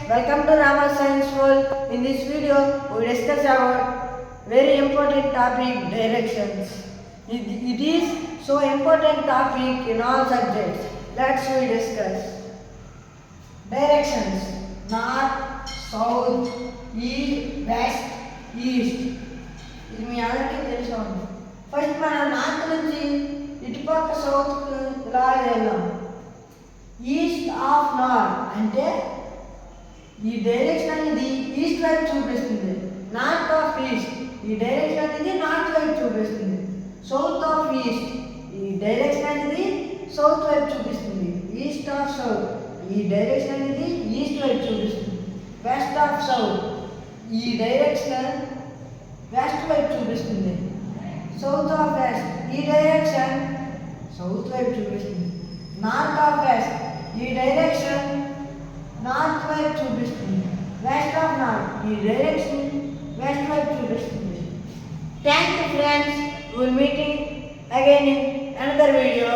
welcome to Rama Science World. In this video, we discuss about very important topic, directions. It is so important topic in all subjects. Let's we discuss. Directions: north, south, east, west, east. ఇది మీ అందరికీ తెలిసి ఉంది. First మనం north నుంచి ఇటుపక్క south ఇలా వెళ్దాం. East of north అంటే ఈ డైరెక్షన్ అనేది ఈస్ట్ వైపు చూపిస్తుంది. నార్త్ ఆఫ్ ఈస్ట్ ఈ డైరెక్షన్ అనేది నార్త్ వైపు చూపిస్తుంది. సౌత్ ఆఫ్ ఈస్ట్ ఈ డైరెక్షన్ అనేది సౌత్ వైపు చూపిస్తుంది. ఈస్ట్ ఆఫ్ సౌత్ ఈ డైరెక్షన్ అనేది ఈస్ట్ వైపు చూపిస్తుంది. వెస్ట్ ఆఫ్ సౌత్ ఈ డైరెక్షన్ వెస్ట్ వైపు చూపిస్తుంది. సౌత్ ఆఫ్ వెస్ట్ ఈ డైరెక్షన్ సౌత్ వైపు చూపిస్తుంది. నార్త్ ఆఫ్ వెస్ట్ ఈ డైరెక్షన్ నార్త్ వైపు చూపిస్తుంది. వెస్ట్ ఆఫ్ నార్త్ ఈ డైరెక్షన్ వెస్ట్ వైపు చూపిస్తుంది. Thank you friends. Will meeting again in another video.